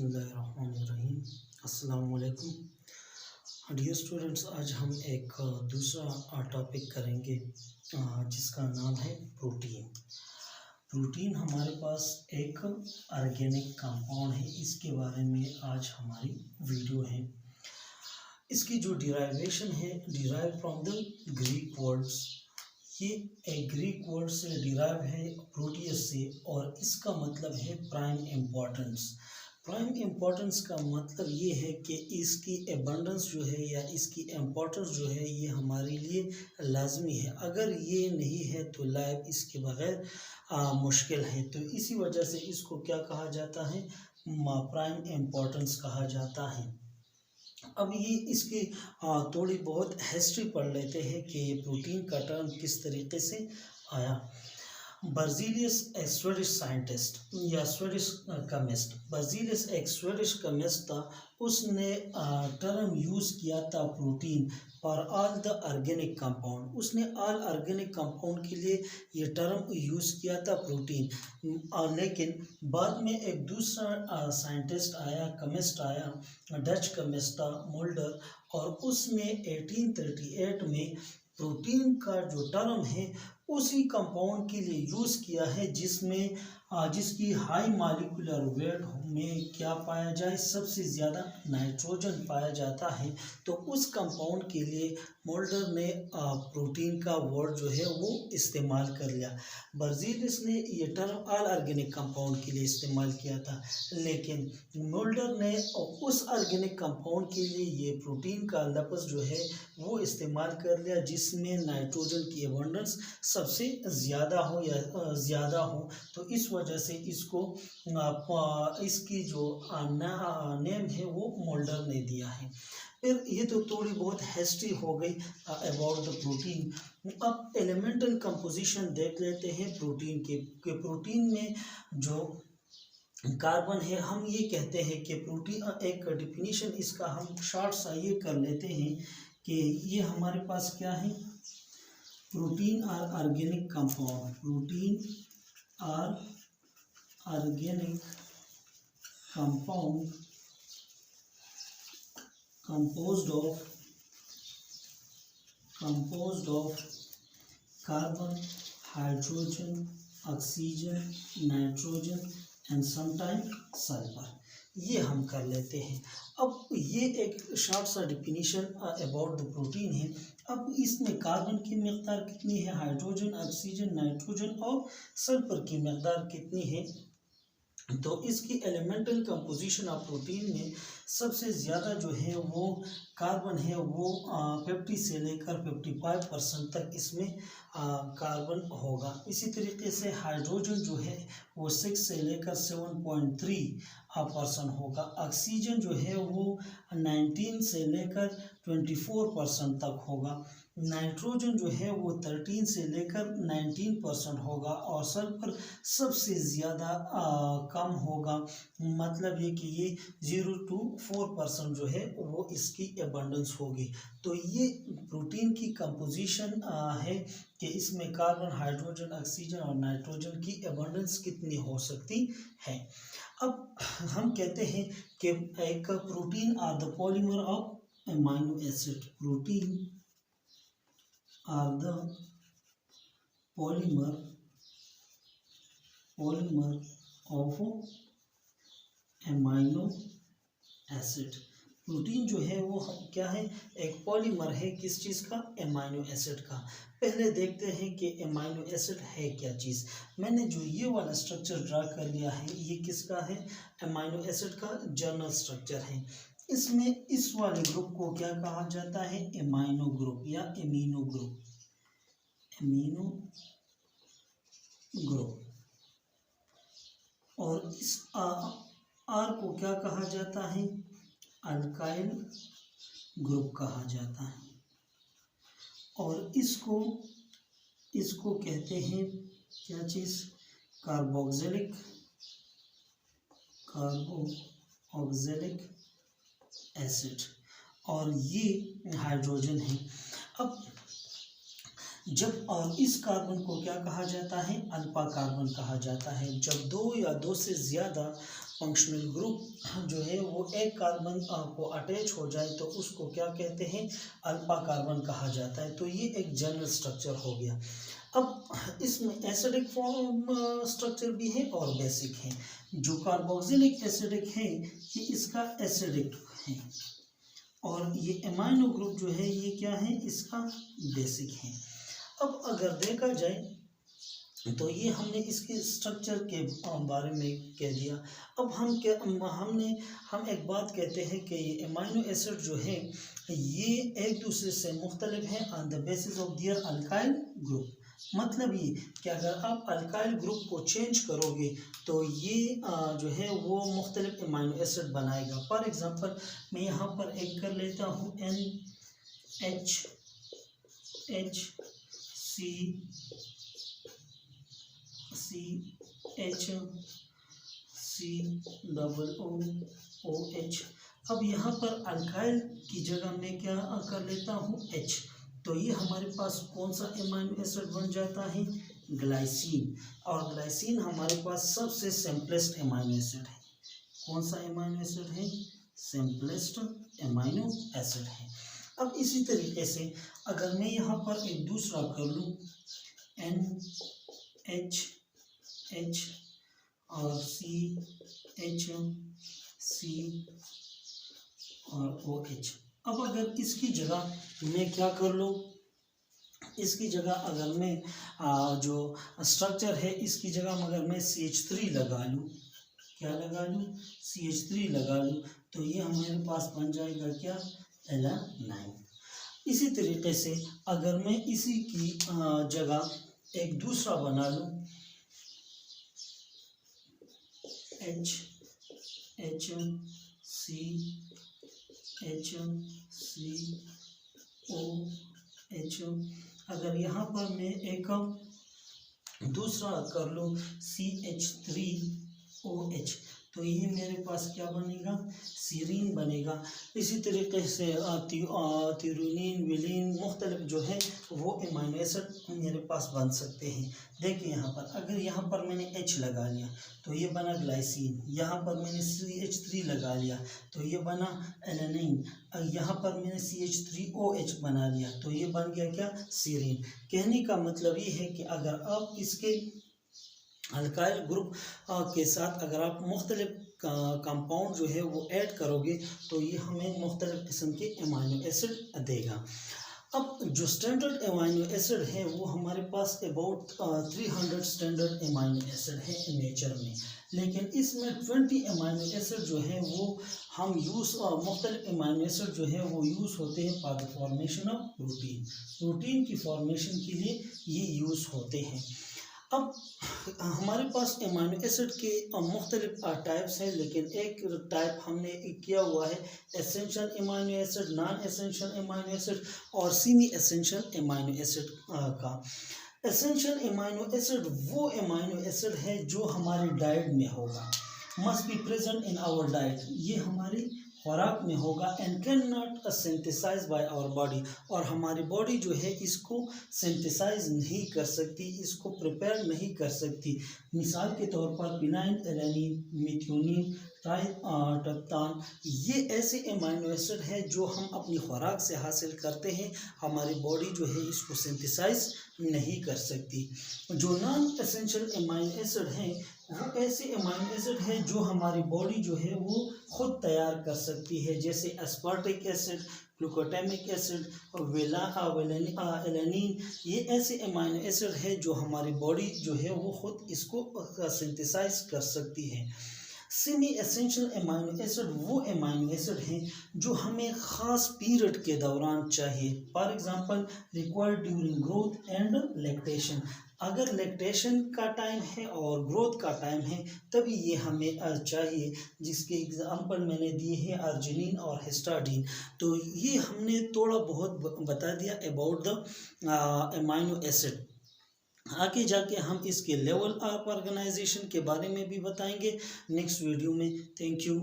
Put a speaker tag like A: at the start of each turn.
A: बिस्मिल्लाहिर्रहमानिर्रहीम। अस्सलाम वालेकुम डियर स्टूडेंट्स। आज हम एक दूसरा टॉपिक करेंगे जिसका नाम है प्रोटीन। प्रोटीन हमारे पास एक ऑर्गेनिक कंपाउंड है, इसके बारे में आज हमारी वीडियो है। इसकी जो डिराइवेशन है, derive from the Greek words. ये एक ग्रीक वर्ड से डिराइव है, प्रोटियस से, और इसका मतलब है प्राइम इम्पोर्टेंस। प्राइम इम्पोर्टेंस का मतलब ये है कि इसकी एबंडेंस जो है या इसकी इम्पोर्टेंस जो है ये हमारे लिए लाजमी है। अगर ये नहीं है तो लाइफ इसके बगैर मुश्किल है। तो इसी वजह से इसको क्या कहा जाता है, प्राइम इम्पोर्टेंस कहा जाता है। अब ये इसकी थोड़ी बहुत हिस्ट्री पढ़ लेते हैं कि ये प्रोटीन का टर्म किस तरीके से आया। बर्जीलियस एक स्वीडिश साइंटिस्ट या स्वीडिश केमिस्ट, बर्जीलियस एक स्वीडिश केमिस्ट था। उसने टर्म यूज़ किया था protein for all the organic compound. उसने ऑल ऑर्गेनिक कंपाउंड के लिए ये टर्म यूज़ किया था प्रोटीन। लेकिन बाद में एक दूसरा साइंटिस्ट आया, केमिस्ट आया, डच केमिस्ट था मोल्डर, और उसने 1838 में प्रोटीन का जो टर्म है उसी कंपाउंड के लिए यूज़ किया है जिसमें जिसकी हाई मॉलिक्यूलर वेट में क्या पाया जाए, सबसे ज़्यादा नाइट्रोजन पाया जाता है। तो उस कंपाउंड के लिए मोल्डर ने प्रोटीन का वर्ड जो है वो इस्तेमाल कर लिया। बर्जीलियस ने ये टर्म ऑल ऑर्गेनिक कंपाउंड के लिए इस्तेमाल किया था, लेकिन मोल्डर ने उस ऑर्गेनिक कंपाउंड के लिए ये प्रोटीन का लफ्ज़ जो है वो इस्तेमाल कर लिया जिसमें नाइट्रोजन की एबंडेंस सबसे ज़्यादा हो या ज़्यादा हो। तो इस वजह से इसको इसकी जो नेम है वो मोल्डर ने दिया है। फिर ये तो थोड़ी बहुत हिस्ट्री हो गई अबाउट द प्रोटीन। अब एलिमेंटल कंपोजिशन देख लेते हैं प्रोटीन के। प्रोटीन में जो कार्बन है, हम ये कहते हैं कि प्रोटीन, एक डिफिनीशन इसका हम शॉर्ट सा ये कर लेते हैं कि ये हमारे पास क्या है, protein are organic compound. Protein are organic compound composed of carbon, hydrogen, oxygen, nitrogen and sometimes sulfur। ये हम कर लेते हैं। अब ये एक शॉर्ट सा डिफिनीशन अबाउट द प्रोटीन है। अब इसमें कार्बन की मकदार कितनी है, हाइड्रोजन, ऑक्सीजन, नाइट्रोजन और सल्फर की मकदार कितनी है। तो इसकी एलिमेंटल कंपोजिशन ऑफ प्रोटीन में सबसे ज़्यादा जो है वो कार्बन है, वो 50 से लेकर 55% तक इसमें कार्बन होगा। इसी तरीके से हाइड्रोजन जो है वो 6 से लेकर 7.3% होगा। ऑक्सीजन जो है वो 19 से लेकर 24% तक होगा। नाइट्रोजन जो है वो 13 से लेकर 19% होगा, और सल्फर सबसे ज़्यादा कम होगा। मतलब ये कि ये 0 to 4% जो है वो इसकी एबंडेंस होगी। तो ये प्रोटीन की कंपोजिशन है कि इसमें कार्बन, हाइड्रोजन, ऑक्सीजन और नाइट्रोजन की एबंडेंस कितनी हो सकती है। अब हम कहते हैं कि एक protein are the polymer of amino acid. Protein are the polymer of amino acid। Protein जो है वो क्या है, एक पॉलीमर है, किस चीज़ का, एमाइनो एसिड का। पहले देखते हैं कि एमाइनो एसिड है क्या चीज़। मैंने जो ये वाला स्ट्रक्चर ड्रा कर लिया है ये किसका है, एमाइनो एसिड का जर्नल स्ट्रक्चर है। इसमें इस वाले ग्रुप को क्या कहा जाता है, एमाइनो ग्रुप या एमिनो ग्रुप। Amino group. और इस आर को क्या कहा जाता है, अल्काइल ग्रुप कहा जाता है। और इसको कहते हैं क्या चीज़, कार्बोक्सिलिक एसिड। और ये हाइड्रोजन है। अब जब इस कार्बन को क्या कहा जाता है, अल्फा कार्बन कहा जाता है। जब दो या दो से ज़्यादा फंक्शनल ग्रुप जो है वो एक कार्बन को अटैच हो जाए तो उसको क्या कहते हैं, अल्फा कार्बन कहा जाता है। तो ये एक जनरल स्ट्रक्चर हो गया। अब इसमें एसिडिक फॉर्म स्ट्रक्चर भी है और बेसिक है। जो कार्बोक्सिलिक एसिडिक है ये इसका एसिडिक है, और ये एमाइनो ग्रुप जो है ये क्या है, इसका बेसिक है। अब अगर देखा जाए तो ये हमने इसके स्ट्रक्चर के बारे में कह दिया। अब हम एक बात कहते हैं कि ये एमाइनो एसिड जो है ये एक दूसरे से मुख्तलिफ है on the basis of their alkyl group. मतलब ये कि अगर आप अल्काइल ग्रुप को चेंज करोगे तो ये जो है वो मुख्तलिफ एमाइनो एसिड बनाएगा। फॉर एग्जांपल मैं यहाँ पर एक कर लेता हूँ NHCHCOOH। अब यहाँ पर अल्काइल की जगह मैं क्या कर लेता हूँ H, तो ये हमारे पास कौन सा एमाइनो एसिड बन जाता है, ग्लाइसिन। और ग्लाइसिन हमारे पास सबसे सिंपलेस्ट एमाइनो एसिड है। कौन सा एमाइनो एसिड है, सिंपलेस्ट एमाइनो एसिड है। अब इसी तरीके से अगर मैं यहाँ पर एक दूसरा कर लूँ NHH और CH और OH। अब अगर इसकी जगह मैं क्या कर लूँ, इसकी जगह अगर मैं जो स्ट्रक्चर है इसकी जगह अगर मैं CH3 लगा लूँ, क्या लगा लूँ, CH3 लगा लूँ, तो ये हमारे पास बन जाएगा क्या, Alanine। इसी तरीके से अगर मैं इसी की जगह एक दूसरा बना लूँ HCHCOH, अगर यहाँ पर मैं एक दूसरा कर लूँ CH3OH, तो ये मेरे पास क्या बनेगा, सीरीन बनेगा। इसी तरीके से थियोनीन, विलीन, मुख्तलिफ जो है वो एमाइनो एसिड मेरे पास बन सकते हैं। देखिए यहाँ पर अगर यहाँ पर मैंने H लगा लिया तो ये बना ग्लाइसिन, यहाँ पर मैंने CH3 लगा लिया तो ये बना एलानिन, यहाँ पर मैंने CH3OH बना लिया तो ये बन गया क्या, सीरीन। कहने का मतलब ये है कि अगर आप इसके अल्काइल ग्रुप के साथ अगर आप मुख्तलिफ कंपाउंड जो है वो ऐड करोगे तो ये हमें मुख्तलिफ किस्म के एमाइनो एसिड देगा। अब जो स्टैंडर्ड एमाइनो एसिड है वो हमारे पास अबाउट 300 स्टैंडर्ड एमाइनो एसिड है नेचर में, लेकिन इसमें 20 एमाइनो एसिड जो है वो हम मुख्तलिफ एमाइनो एसिड जो है वो यूज़ होते हैं for the formation of protein. Protein की फॉर्मेशन के लिए ये यूज़ होते हैं। अब हमारे पास एमाइनो एसिड के मुख्तलिफ टाइप्स हैं, लेकिन एक टाइप हमने किया हुआ है essential amino acid, non essential amino acid और सेमी एसेंशियल एमाइनो एसिड का। एसेंशियल एमाइनो एसिड वो एमाइनो एसिड है जो हमारी डाइट में होगा, must be present in our diet, ये हमारी खुराक में होगा and can not synthesise by our body, और हमारी बॉडी जो है इसको सिंथेसाइज नहीं कर सकती, इसको प्रिपेयर नहीं कर सकती। मिसाल के तौर पर फिनाइल एलानिन, मेथियोनिन, ट्राइट्रिप्टोफैन, ये ऐसे एमाइनो एसिड है जो हम अपनी खुराक से हासिल करते हैं, हमारी बॉडी जो है इसको सिंथेसाइज नहीं कर सकती। जो नॉन एसेंशियल एमाइनो एसिड हैं वो ऐसे एमाइनो एसिड है जो हमारी बॉडी जो है वो खुद तैयार कर सकती है, जैसे एस्पार्टिक एसिड, ग्लूकोटामिक एसिड और एलानिन, ये ऐसे एमाइनो एसिड है जो हमारी बॉडी जो है वो खुद इसको सिंथेसाइज कर सकती है। सेमी एसेंशियल एमाइनो एसिड वो एमाइनो एसिड हैं जो हमें ख़ास पीरियड के दौरान चाहिए, for example required during growth and lactation. अगर लैक्टेशन का टाइम है और ग्रोथ का टाइम है तभी ये हमें चाहिए, जिसके एग्जांपल मैंने दिए हैं अर्जिनिन और हिस्टाडीन। तो ये हमने थोड़ा बहुत बता दिया अबाउट द एमाइनो एसिड। आगे जाके हम इसके लेवल ऑफ ऑर्गेनाइजेशन के बारे में भी बताएंगे नेक्स्ट वीडियो में। Thank you.